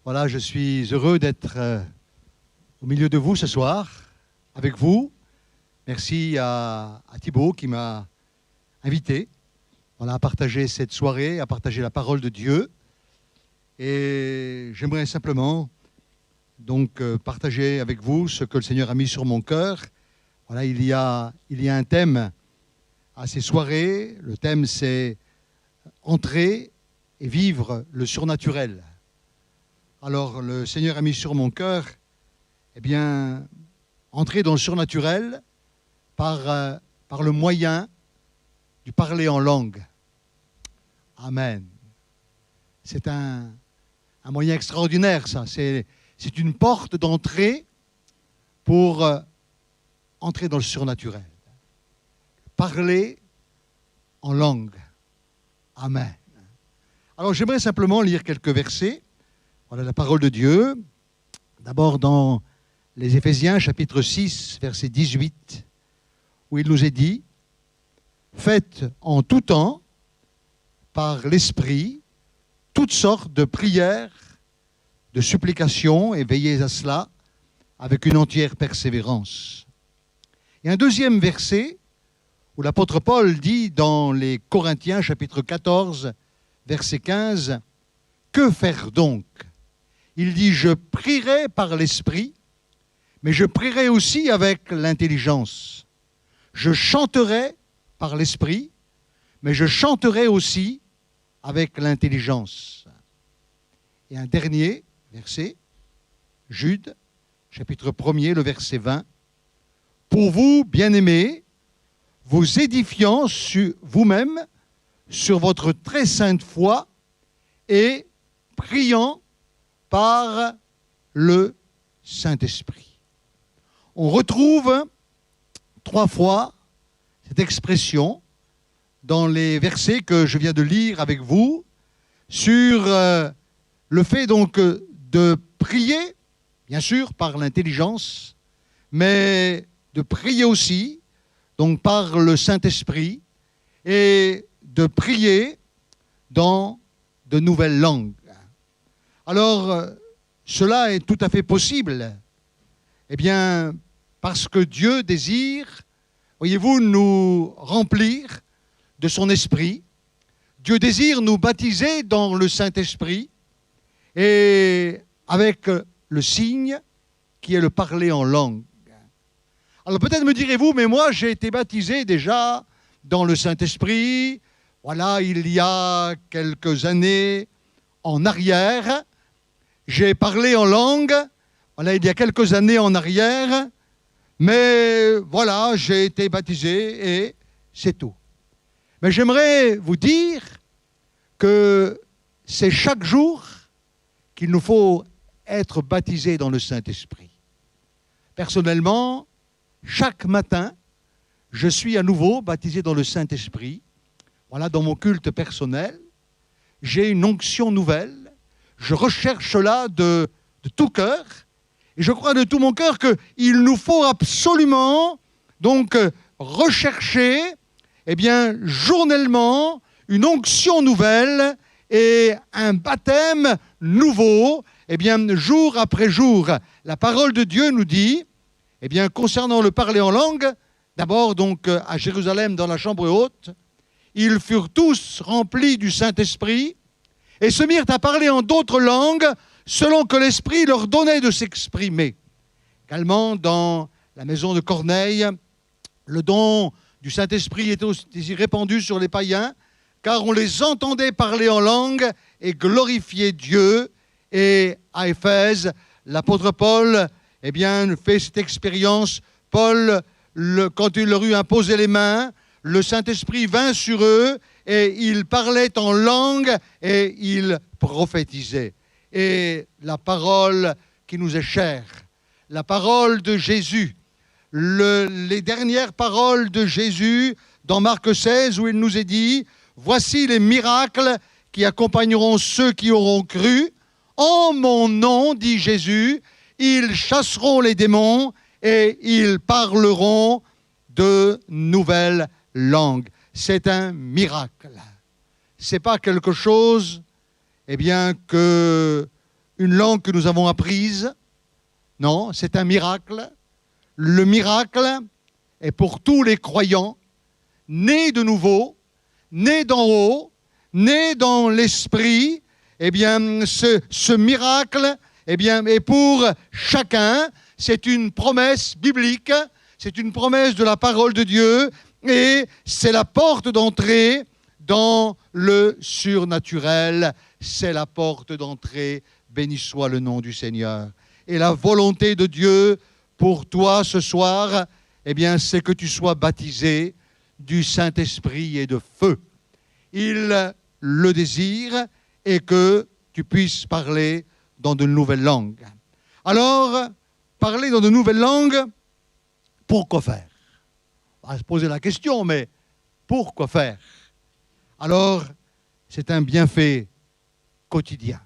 Voilà, je suis heureux d'être au milieu de vous ce soir, avec vous. Merci à Thibaut qui m'a invité à partager cette soirée, à partager la parole de Dieu. Et j'aimerais simplement donc partager avec vous ce que le Seigneur a mis sur mon cœur. Voilà, il y a un thème à ces soirées. Le thème, c'est entrer et vivre le surnaturel. Alors, le Seigneur a mis sur mon cœur, entrer dans le surnaturel par le moyen du parler en langue. Amen. C'est un moyen extraordinaire, ça. C'est une porte d'entrée pour entrer dans le surnaturel. Parler en langue. Amen. Alors, j'aimerais simplement lire quelques versets. Voilà la parole de Dieu. D'abord dans les Éphésiens, chapitre 6, verset 18, où il nous est dit « Faites en tout temps, par l'Esprit, toutes sortes de prières, de supplications, et veillez à cela avec une entière persévérance. » Et un deuxième verset, où l'apôtre Paul dit dans les Corinthiens, chapitre 14, verset 15, « Que faire donc ?» Il dit « Je prierai par l'Esprit, mais je prierai aussi avec l'intelligence. Je chanterai par l'Esprit, mais je chanterai aussi avec l'intelligence. » Et un dernier verset, Jude, chapitre 1er, le verset 20. « Pour vous, bien-aimés, vous édifiant sur vous-même, sur votre très sainte foi, et priant par le Saint-Esprit. » On retrouve 3 fois cette expression dans les versets que je viens de lire avec vous sur le fait donc de prier, bien sûr par l'intelligence, mais de prier aussi donc par le Saint-Esprit et de prier dans de nouvelles langues. Alors, cela est tout à fait possible, parce que Dieu désire, voyez-vous, nous remplir de son esprit. Dieu désire nous baptiser dans le Saint-Esprit et avec le signe qui est le parler en langue. Alors peut-être me direz-vous, mais moi j'ai été baptisé déjà dans le Saint-Esprit, voilà, il y a quelques années en arrière. J'ai parlé en langue, voilà, il y a quelques années en arrière, mais voilà, j'ai été baptisé et c'est tout. Mais j'aimerais vous dire que c'est chaque jour qu'il nous faut être baptisé dans le Saint-Esprit. Personnellement, chaque matin, je suis à nouveau baptisé dans le Saint-Esprit. Voilà, dans mon culte personnel, j'ai une onction nouvelle. Je recherche cela de tout cœur. Et je crois de tout mon cœur qu'il nous faut absolument donc rechercher journellement une onction nouvelle et un baptême nouveau, jour après jour. La parole de Dieu nous dit, concernant le parler en langue, d'abord donc à Jérusalem dans la chambre haute, ils furent tous remplis du Saint-Esprit et se mirent à parler en d'autres langues selon que l'Esprit leur donnait de s'exprimer. Également, dans la maison de Corneille, le don du Saint-Esprit était aussi répandu sur les païens, car on les entendait parler en langue et glorifier Dieu. Et à Éphèse, l'apôtre Paul fait cette expérience. Paul, quand il leur eut imposé les mains, le Saint-Esprit vint sur eux et ils parlaient en langue et ils prophétisaient. Et la parole qui nous est chère, la parole de Jésus, les dernières paroles de Jésus dans Marc 16 où il nous est dit « Voici les miracles qui accompagneront ceux qui auront cru. En mon nom, dit Jésus, ils chasseront les démons et ils parleront de nouvelles langues. » C'est un miracle. Ce n'est pas quelque chose, que une langue que nous avons apprise. Non, c'est un miracle. Le miracle est pour tous les croyants, nés de nouveau, nés d'en haut, nés dans l'esprit. Eh bien, ce miracle, eh bien, est pour chacun. C'est une promesse biblique, c'est une promesse de la parole de Dieu, et c'est la porte d'entrée dans le surnaturel. C'est la porte d'entrée. Béni soit le nom du Seigneur. Et la volonté de Dieu pour toi ce soir, eh bien, c'est que tu sois baptisé du Saint-Esprit et de feu. Il le désire, et que tu puisses parler dans de nouvelles langues. Alors, parler dans de nouvelles langues, pourquoi faire? On va se poser la question, mais pourquoi faire? Alors, c'est un bienfait quotidien,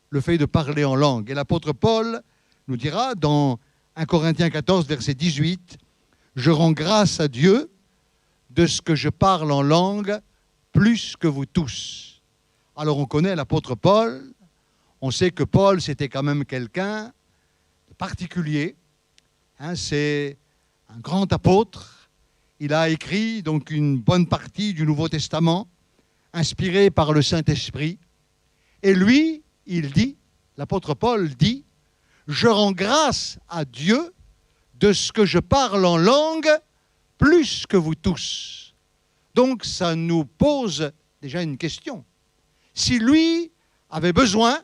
le fait de parler en langue. Et l'apôtre Paul nous dira dans 1 Corinthiens 14, verset 18, « Je rends grâce à Dieu de ce que je parle en langue plus que vous tous. » Alors on connaît l'apôtre Paul, on sait que Paul c'était quand même quelqu'un de particulier, hein, c'est un grand apôtre, il a écrit donc une bonne partie du Nouveau Testament, inspiré par le Saint-Esprit, et lui, il dit, l'apôtre Paul dit, « Je rends grâce à Dieu de ce que je parle en langue plus que vous tous. » Donc ça nous pose déjà une question. Si lui avait besoin,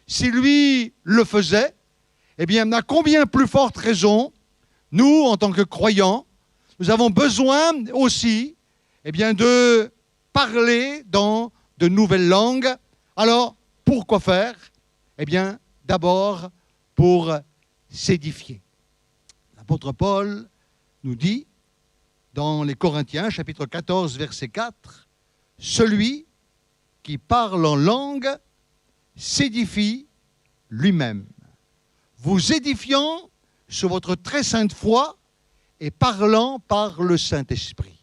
si lui le faisait, eh bien, à combien plus forte raison, nous, en tant que croyants, nous avons besoin aussi, eh bien, de parler dans de nouvelles langues. Alors, pourquoi faire? Eh bien, d'abord, pour s'édifier. L'apôtre Paul nous dit, dans les Corinthiens, chapitre 14, verset 4, « Celui qui parle en langue s'édifie lui-même, vous édifiant sur votre très sainte foi et parlant par le Saint-Esprit. »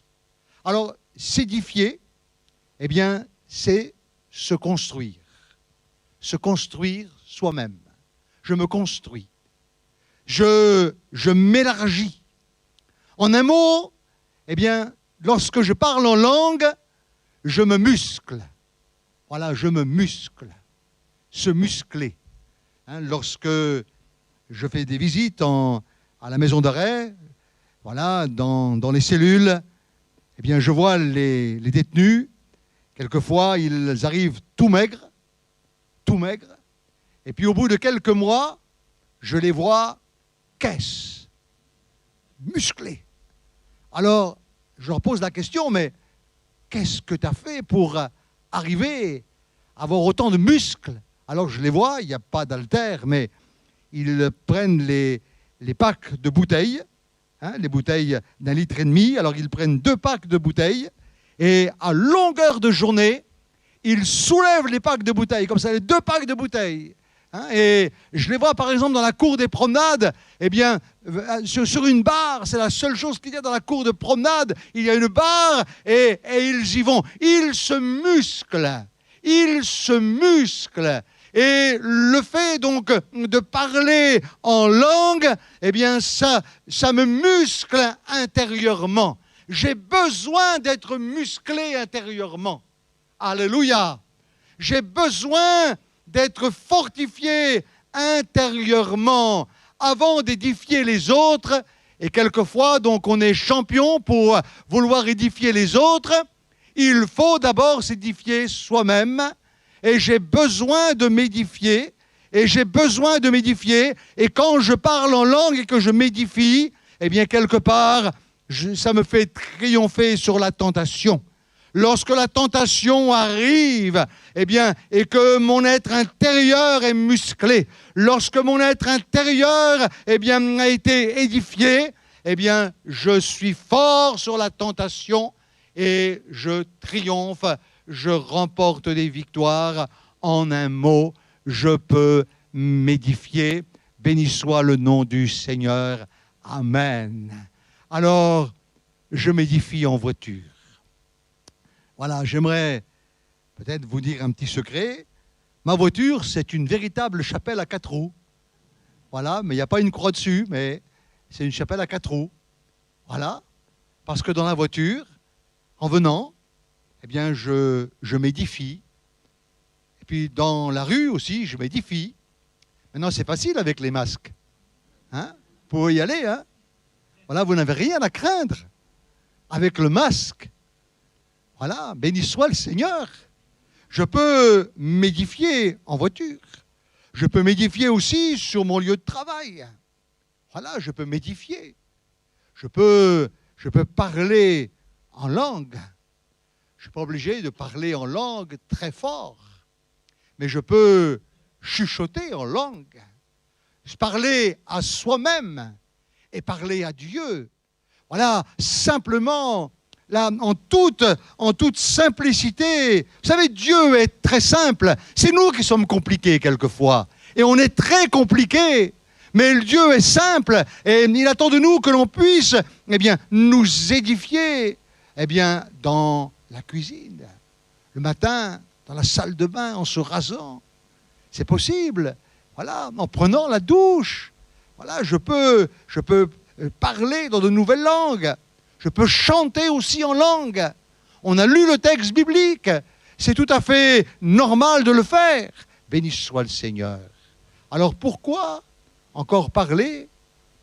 Alors, s'édifier, eh bien, c'est se construire soi-même. Je me construis, je m'élargis. En un mot, eh bien, lorsque je parle en langue, je me muscle. Voilà, je me muscle. Se muscler. Hein, lorsque je fais des visites à la maison d'arrêt, voilà, dans les cellules, eh bien, je vois les détenus. Quelquefois, ils arrivent tout maigres. Et puis, au bout de quelques mois, je les vois caisses, musclés. Alors, je leur pose la question, mais qu'est-ce que tu as fait pour arriver à avoir autant de muscles? Alors, je les vois, il n'y a pas d'haltère, mais ils prennent les packs de bouteilles, hein, les bouteilles d'1,5 litre. Alors, ils prennent 2 packs de bouteilles, et à longueur de journée, ils soulèvent les packs de bouteilles, comme ça, les 2 packs de bouteilles. Hein, et je les vois, par exemple, dans la cour des promenades, eh bien, sur une barre, c'est la seule chose qu'il y a dans la cour de promenade, il y a une barre, et ils y vont. Ils se musclent. Et le fait, donc, de parler en langue, eh bien, ça me muscle intérieurement. J'ai besoin d'être musclé intérieurement. Alléluia. J'ai besoin d'être fortifié intérieurement avant d'édifier les autres. Et quelquefois, donc, on est champion pour vouloir édifier les autres. Il faut d'abord s'édifier soi-même. Et j'ai besoin de m'édifier. Et quand je parle en langue et que je m'édifie, eh bien, quelque part, ça me fait triompher sur la tentation. Lorsque la tentation arrive, eh bien, et que mon être intérieur est musclé, lorsque mon être intérieur, eh bien, a été édifié, eh bien, je suis fort sur la tentation et je triomphe, je remporte des victoires. En un mot, je peux m'édifier. Béni soit le nom du Seigneur. Amen. Alors, je m'édifie en voiture. Voilà, j'aimerais peut-être vous dire un petit secret. Ma voiture, c'est une véritable chapelle à 4 roues. Voilà, mais il n'y a pas une croix dessus, mais c'est une chapelle à 4 roues. Voilà, parce que dans la voiture, en venant, eh bien, je m'édifie. Et puis dans la rue aussi, je m'édifie. Maintenant, c'est facile avec les masques. Hein? Vous pouvez y aller. Hein? Voilà, vous n'avez rien à craindre avec le masque. Voilà, béni soit le Seigneur. Je peux m'édifier en voiture. Je peux m'édifier aussi sur mon lieu de travail. Voilà, je peux m'édifier. Je peux parler en langue. Je ne suis pas obligé de parler en langue très fort. Mais je peux chuchoter en langue. Parler à soi-même et parler à Dieu. Voilà, simplement, là, en toute simplicité. Vous savez, Dieu est très simple. C'est nous qui sommes compliqués quelquefois. Et on est très compliqués. Mais Dieu est simple. Et il attend de nous que l'on puisse, eh bien, nous édifier, eh bien, dans la cuisine. Le matin, dans la salle de bain, en se rasant. C'est possible. Voilà, en prenant la douche. Voilà, je peux parler dans de nouvelles langues. Je peux chanter aussi en langue. On a lu le texte biblique. C'est tout à fait normal de le faire. Béni soit le Seigneur. Alors pourquoi encore parler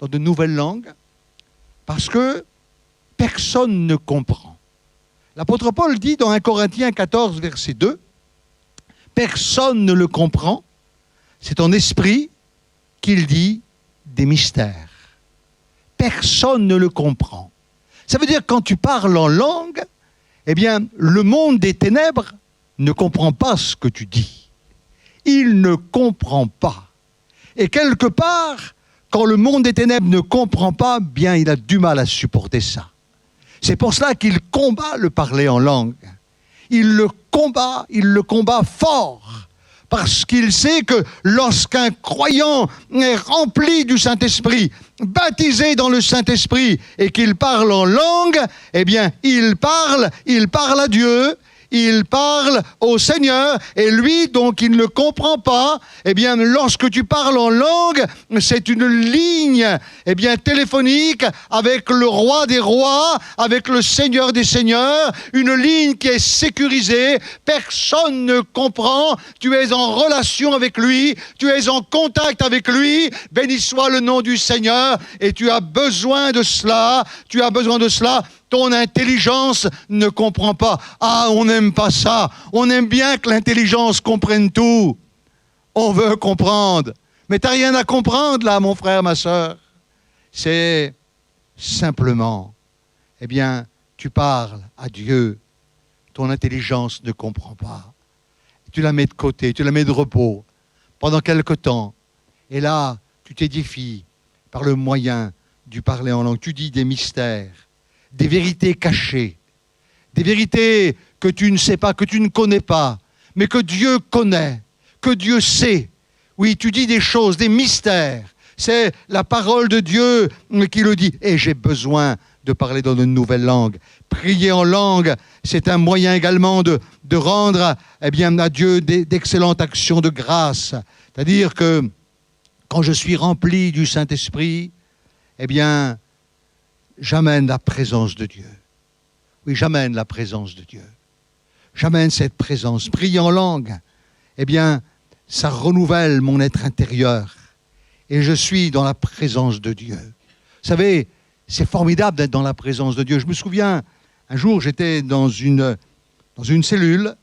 dans de nouvelles langues? Parce que personne ne comprend. L'apôtre Paul dit dans 1 Corinthiens 14, verset 2, « Personne ne le comprend. C'est en esprit qu'il dit des mystères. » Personne ne le comprend. Ça veut dire que quand tu parles en langue, eh bien, le monde des ténèbres ne comprend pas ce que tu dis. Il ne comprend pas. Et quelque part, quand le monde des ténèbres ne comprend pas, bien, il a du mal à supporter ça. C'est pour cela qu'il combat le parler en langue. Il le combat fort. Parce qu'il sait que lorsqu'un croyant est rempli du Saint-Esprit, baptisé dans le Saint-Esprit, et qu'il parle en langue, eh bien, il parle à Dieu, il parle au Seigneur, et lui, donc, il ne comprend pas. Eh bien, lorsque tu parles en langue, c'est une ligne, eh bien, téléphonique avec le roi des rois, avec le Seigneur des seigneurs, une ligne qui est sécurisée, personne ne comprend, tu es en relation avec lui, tu es en contact avec lui, béni soit le nom du Seigneur, et tu as besoin de cela, ton intelligence ne comprend pas. Ah, on n'aime pas ça. On aime bien que l'intelligence comprenne tout. On veut comprendre. Mais tu n'as rien à comprendre là, mon frère, ma sœur. C'est simplement, eh bien, tu parles à Dieu. Ton intelligence ne comprend pas. Tu la mets de côté, tu la mets de repos pendant quelque temps. Et là, tu t'édifies par le moyen du parler en langue. Tu dis des mystères. Des vérités cachées, des vérités que tu ne sais pas, que tu ne connais pas, mais que Dieu connaît, que Dieu sait. Oui, tu dis des choses, des mystères. C'est la parole de Dieu qui le dit. Et j'ai besoin de parler dans une nouvelle langue. Prier en langue, c'est un moyen également de rendre eh bien, à Dieu d'excellentes actions de grâce. C'est-à-dire que quand je suis rempli du Saint-Esprit, eh bien, j'amène la présence de Dieu. Oui, j'amène la présence de Dieu. J'amène cette présence. Prier en langue, eh bien, ça renouvelle mon être intérieur. Et je suis dans la présence de Dieu. Vous savez, c'est formidable d'être dans la présence de Dieu. Je me souviens, un jour, j'étais dans une cellule,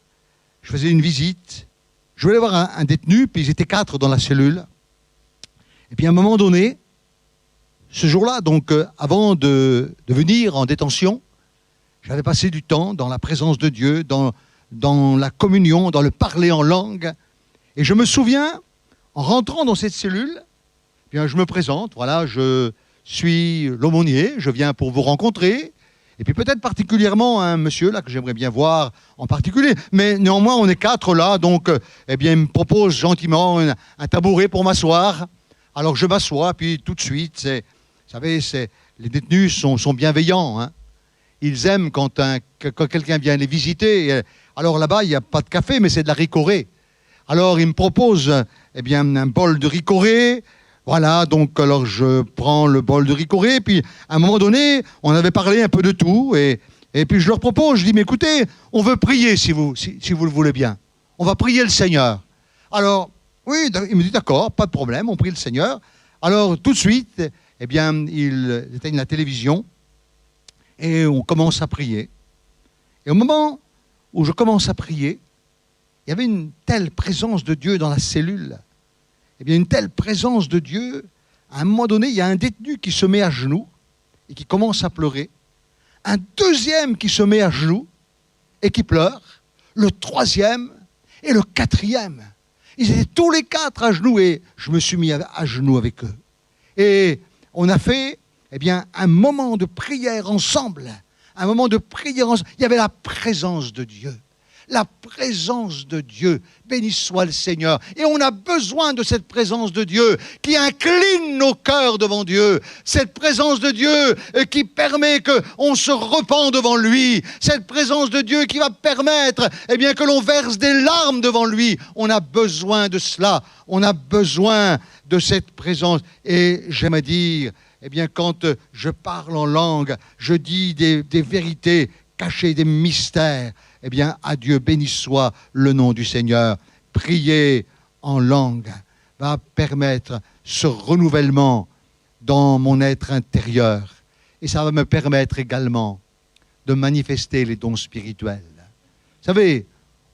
je faisais une visite, je voulais voir un détenu, puis ils étaient 4 dans la cellule. Et puis à un moment donné, ce jour-là, donc, avant de venir en détention, j'avais passé du temps dans la présence de Dieu, dans la communion, dans le parler en langue. Et je me souviens, en rentrant dans cette cellule, eh bien, je me présente, voilà, je suis l'aumônier, je viens pour vous rencontrer. Et puis peut-être particulièrement un monsieur là que j'aimerais bien voir en particulier. Mais néanmoins, on est 4 là, donc, eh bien, il me propose gentiment un tabouret pour m'asseoir. Alors je m'assois, puis tout de suite, vous savez, les détenus sont bienveillants. Hein. Ils aiment quand quelqu'un vient les visiter. Alors là-bas, il n'y a pas de café, mais c'est de la ricorée. Alors il me propose un bol de ricoré. Voilà, donc alors je prends le bol de ricoré, puis à un moment donné, on avait parlé un peu de tout, et puis je leur propose, je dis, mais écoutez, on veut prier si vous le voulez bien. On va prier le Seigneur. Alors, oui, il me dit, d'accord, pas de problème, on prie le Seigneur. Alors tout de suite, il éteigne la télévision, et on commence à prier. Et au moment où je commence à prier, il y avait une telle présence de Dieu dans la cellule. Une telle présence de Dieu, à un moment donné, il y a un détenu qui se met à genoux et qui commence à pleurer. Un deuxième qui se met à genoux et qui pleure. Le troisième et le quatrième. Ils étaient tous les quatre à genoux et je me suis mis à genoux avec eux. Et on a fait un moment de prière ensemble. Un moment de prière ensemble. Il y avait la présence de Dieu. La présence de Dieu, béni soit le Seigneur. Et on a besoin de cette présence de Dieu qui incline nos cœurs devant Dieu. Cette présence de Dieu qui permet qu'on se repent devant lui. Cette présence de Dieu qui va permettre que l'on verse des larmes devant lui. On a besoin de cela. On a besoin de cette présence. Et j'aime dire, quand je parle en langue, je dis des vérités cachées, des mystères. À Dieu béni soit le nom du Seigneur. Prier en langue va permettre ce renouvellement dans mon être intérieur. Et ça va me permettre également de manifester les dons spirituels. Vous savez,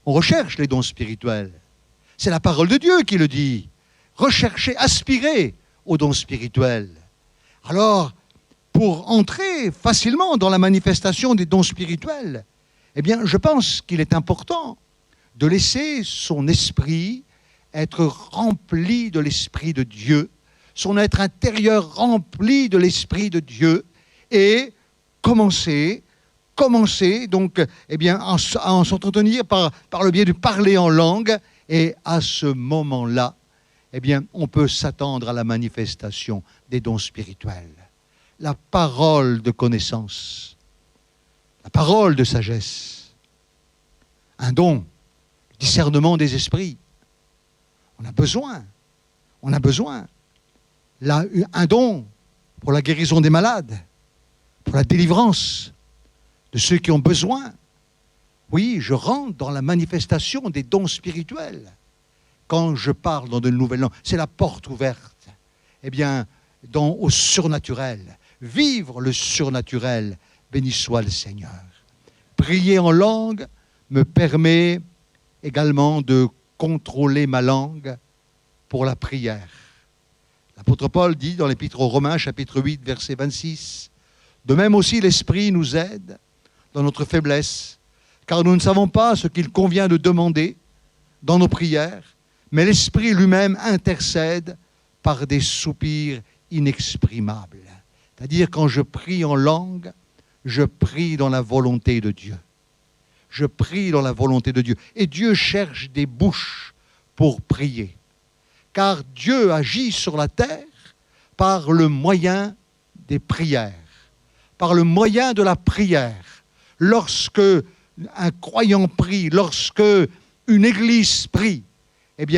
on recherche les dons spirituels. C'est la parole de Dieu qui le dit. Recherchez, aspirez aux dons spirituels. Alors, pour entrer facilement dans la manifestation des dons spirituels, je pense qu'il est important de laisser son esprit être rempli de l'Esprit de Dieu, son être intérieur rempli de l'Esprit de Dieu, et commencer donc à s'entretenir par le biais du parler en langue, et à ce moment-là, on peut s'attendre à la manifestation des dons spirituels. La parole de connaissance, la parole de sagesse, un don, le discernement des esprits. On a besoin. Là, un don pour la guérison des malades, pour la délivrance de ceux qui ont besoin. Oui, je rentre dans la manifestation des dons spirituels. Quand je parle dans de nouvelles langues, c'est la porte ouverte. Au surnaturel. Vivre le surnaturel. Béni soit le Seigneur. Prier en langue me permet également de contrôler ma langue pour la prière. L'apôtre Paul dit dans l'Épître aux Romains, chapitre 8, verset 26, « De même aussi l'Esprit nous aide dans notre faiblesse, car nous ne savons pas ce qu'il convient de demander dans nos prières, mais l'Esprit lui-même intercède par des soupirs inexprimables. » C'est-à-dire, quand je prie en langue, je prie dans la volonté de Dieu. Je prie dans la volonté de Dieu. Et Dieu cherche des bouches pour prier. Car Dieu agit sur la terre par le moyen des prières, par le moyen de la prière. Lorsque un croyant prie, lorsque une église prie,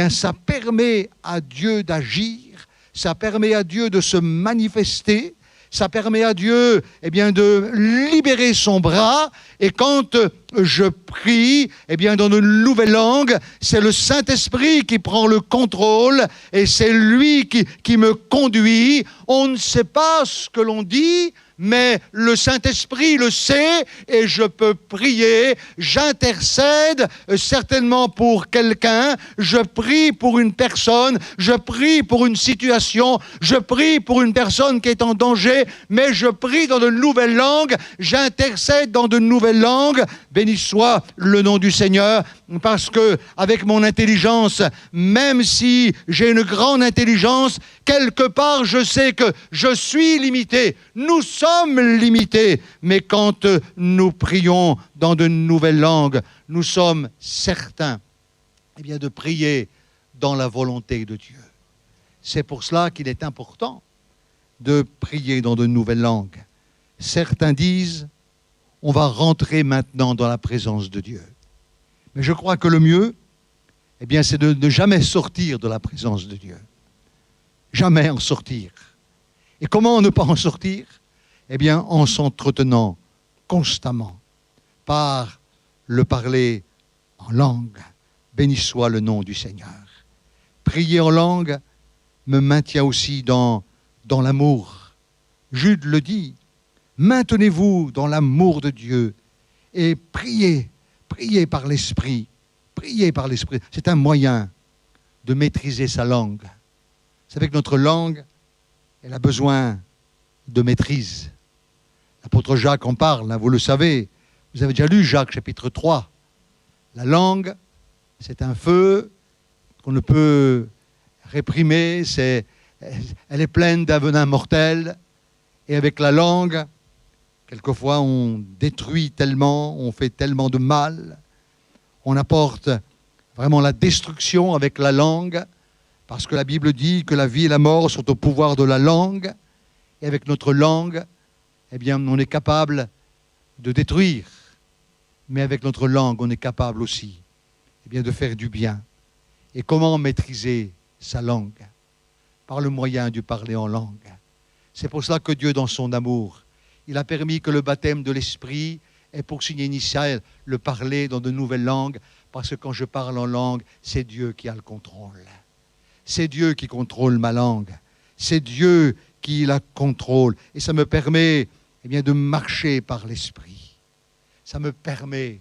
ça permet à Dieu d'agir, ça permet à Dieu de se manifester, ça permet à Dieu de libérer son bras. Et quand je prie dans une nouvelle langue, c'est le Saint-Esprit qui prend le contrôle et c'est lui qui me conduit. On ne sait pas ce que l'on dit, mais le Saint-Esprit le sait et je peux prier. J'intercède certainement pour quelqu'un, je prie pour une personne, je prie pour une situation, je prie pour une personne qui est en danger, mais je prie dans de nouvelles langues, j'intercède dans de nouvelles langues. Béni soit le nom du Seigneur, parce que avec mon intelligence, même si j'ai une grande intelligence, quelque part je sais que je suis limité. Nous sommes limités, mais quand nous prions dans de nouvelles langues, nous sommes certains de prier dans la volonté de Dieu. C'est pour cela qu'il est important de prier dans de nouvelles langues. Certains disent, on va rentrer maintenant dans la présence de Dieu. Mais je crois que le mieux, eh bien, c'est de ne jamais sortir de la présence de Dieu. Jamais en sortir. Et comment ne pas en sortir? Eh bien, en s'entretenant constamment par le parler en langue. Béni soit le nom du Seigneur. Prier en langue me maintient aussi dans l'amour. Jude le dit, maintenez-vous dans l'amour de Dieu et priez par l'Esprit. Priez par l'Esprit. C'est un moyen de maîtriser sa langue. Vous savez que notre langue, elle a besoin de maîtrise. L'apôtre Jacques en parle, hein, vous le savez. Vous avez déjà lu Jacques chapitre 3. La langue, c'est un feu qu'on ne peut réprimer. Elle est pleine d'un venin mortel. Et avec la langue, quelquefois on détruit tellement, on fait tellement de mal. On apporte vraiment la destruction avec la langue, parce que la Bible dit que la vie et la mort sont au pouvoir de la langue. Et avec notre langue, eh bien, on est capable de détruire. Mais avec notre langue, on est capable aussi, eh bien, de faire du bien. Et comment maîtriser sa langue? Par le moyen du parler en langue. C'est pour cela que Dieu, dans son amour, il a permis que le baptême de l'Esprit ait pour signe initial le parler dans de nouvelles langues, parce que quand je parle en langue, c'est Dieu qui a le contrôle. C'est Dieu qui contrôle ma langue. C'est Dieu qui la contrôle. Et ça me permet, eh bien, de marcher par l'Esprit. Ça me permet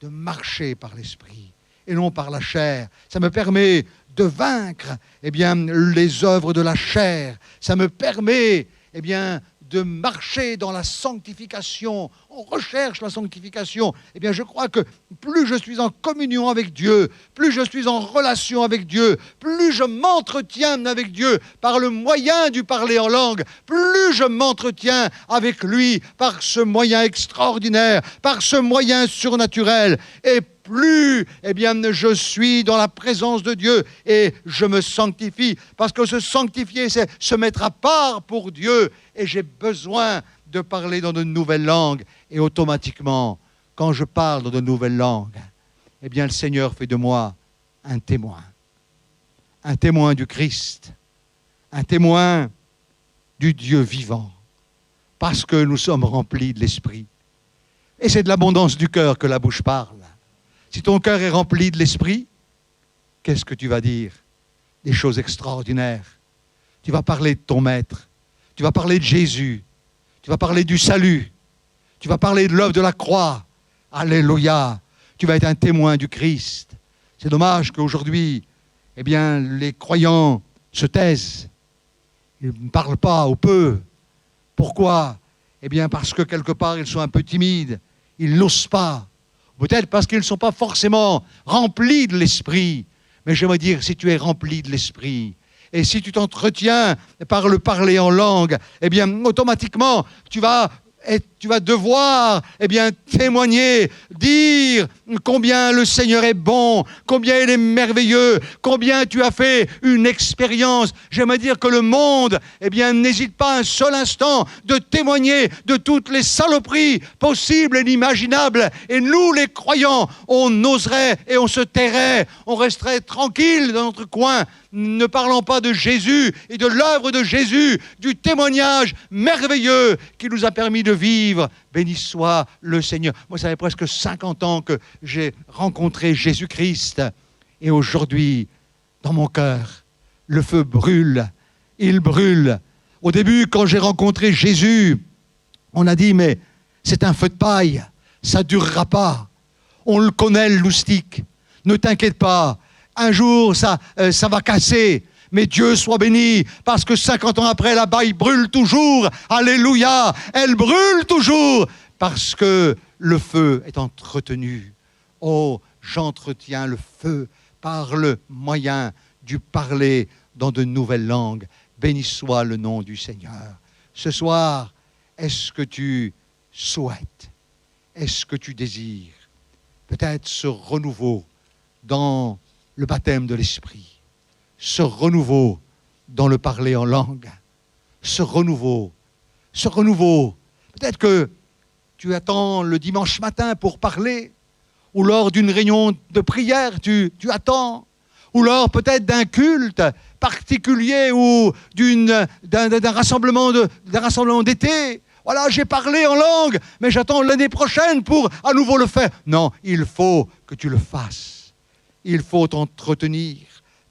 de marcher par l'Esprit et non par la chair. Ça me permet de vaincre, eh bien, les œuvres de la chair. Ça me permet, eh bien, de marcher dans la sanctification. On recherche la sanctification. Eh bien, je crois que plus je suis en communion avec Dieu, plus je suis en relation avec Dieu, plus je m'entretiens avec Dieu par le moyen du parler en langue, plus je m'entretiens avec lui par ce moyen extraordinaire, par ce moyen surnaturel. Et plus, eh bien, je suis dans la présence de Dieu et je me sanctifie. Parce que se sanctifier, c'est se mettre à part pour Dieu. Et j'ai besoin de parler dans de nouvelles langues. Et automatiquement, quand je parle dans de nouvelles langues, eh bien, le Seigneur fait de moi un témoin. Un témoin du Christ. Un témoin du Dieu vivant. Parce que nous sommes remplis de l'Esprit. Et c'est de l'abondance du cœur que la bouche parle. Si ton cœur est rempli de l'Esprit, qu'est-ce que tu vas dire? Des choses extraordinaires. Tu vas parler de ton Maître. Tu vas parler de Jésus. Tu vas parler du salut. Tu vas parler de l'œuvre de la croix. Alléluia. Tu vas être un témoin du Christ. C'est dommage qu'aujourd'hui, eh bien, les croyants se taisent. Ils ne parlent pas ou peu. Pourquoi? Eh bien, parce que quelque part, ils sont un peu timides. Ils n'osent pas. Peut-être parce qu'ils ne sont pas forcément remplis de l'Esprit. Mais j'aimerais dire, si tu es rempli de l'Esprit, et si tu t'entretiens par le parler en langue, eh bien, automatiquement, tu vas devoir, eh bien, témoigner, dire combien le Seigneur est bon, combien il est merveilleux, combien tu as fait une expérience. J'aimerais dire que le monde, eh bien, n'hésite pas un seul instant de témoigner de toutes les saloperies possibles et inimaginables. Et nous, les croyants, on oserait et on se tairait, on resterait tranquille dans notre coin, ne parlant pas de Jésus et de l'œuvre de Jésus, du témoignage merveilleux qui nous a permis de vivre. Béni soit le Seigneur. Moi, ça fait presque 50 ans que j'ai rencontré Jésus-Christ. Et aujourd'hui, dans mon cœur, le feu brûle. Il brûle. Au début, quand j'ai rencontré Jésus, on a dit, mais c'est un feu de paille. Ça ne durera pas. On le connaît, le loustic. Ne t'inquiète pas. Un jour, ça va casser. Mais Dieu soit béni, parce que 50 ans après, la paille brûle toujours. Alléluia, elle brûle toujours, parce que le feu est entretenu. Oh, j'entretiens le feu par le moyen du parler dans de nouvelles langues. Béni soit le nom du Seigneur. Ce soir, est-ce que tu souhaites, est-ce que tu désires peut-être ce renouveau dans le baptême de l'Esprit? Ce renouveau dans le parler en langue, ce renouveau. Peut-être que tu attends le dimanche matin pour parler, ou lors d'une réunion de prière, tu attends. ou lors peut-être d'un culte particulier ou d'un rassemblement d'été. Voilà, j'ai parlé en langue, mais j'attends l'année prochaine pour à nouveau le faire. Non, il faut que tu le fasses. Il faut t'entretenir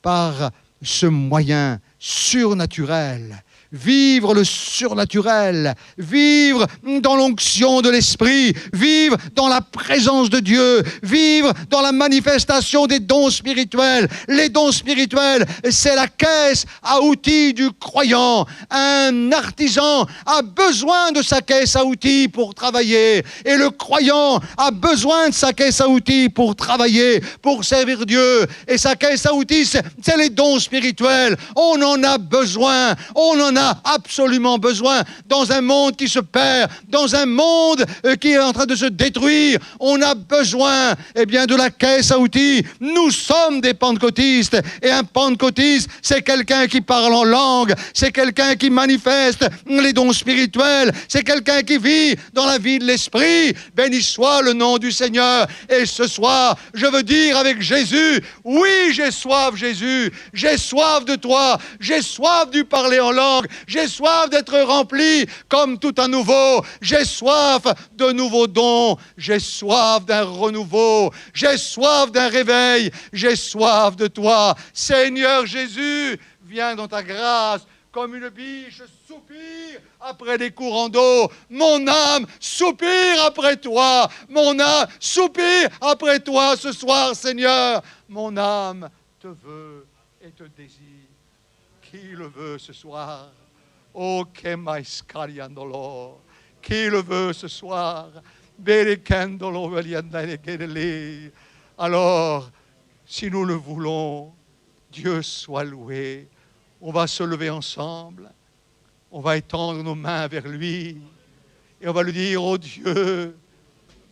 par ce moyen surnaturel. Vivre le surnaturel, vivre dans l'onction de l'Esprit, vivre dans la présence de Dieu, vivre dans la manifestation des dons spirituels. Les dons spirituels, c'est la caisse à outils du croyant. Un artisan a besoin de sa caisse à outils pour travailler, et le croyant a besoin de sa caisse à outils pour travailler, pour servir Dieu. Et sa caisse à outils, c'est les dons spirituels. On en a besoin, on en a absolument besoin dans un monde qui se perd, dans un monde qui est en train de se détruire. On a besoin de la caisse à outils. Nous sommes des pentecôtistes, et un pentecôtiste, c'est quelqu'un qui parle en langue, c'est quelqu'un qui manifeste les dons spirituels, c'est quelqu'un qui vit dans la vie de l'Esprit. Béni soit le nom du Seigneur. Et ce soir, je veux dire avec Jésus, oui, j'ai soif, Jésus, j'ai soif de toi, j'ai soif du parler en langue, j'ai soif d'être rempli comme tout à nouveau. J'ai soif de nouveaux dons. J'ai soif d'un renouveau. J'ai soif d'un réveil. J'ai soif de toi. Seigneur Jésus, viens dans ta grâce. Comme une biche soupire après des courants d'eau. Mon âme soupire après toi. Mon âme soupire après toi ce soir, Seigneur. Mon âme te veut et te désire. Qui le veut ce soir? Oh, que maïskariandolo. Qui le veut ce soir? Alors, si nous le voulons, Dieu soit loué. On va se lever ensemble. On va étendre nos mains vers lui. Et on va lui dire, oh Dieu,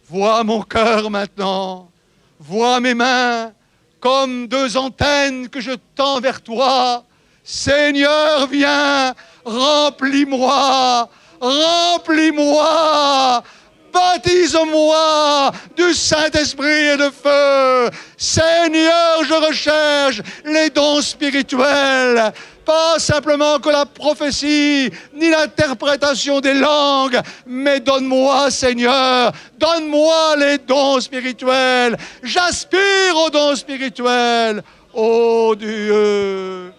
vois mon cœur maintenant. Vois mes mains comme deux antennes que je tends vers toi. Seigneur, viens, remplis-moi, remplis-moi, baptise-moi du Saint-Esprit et de feu. Seigneur, je recherche les dons spirituels, pas simplement que la prophétie, ni l'interprétation des langues, mais donne-moi, Seigneur, donne-moi les dons spirituels. J'aspire aux dons spirituels. Oh Dieu,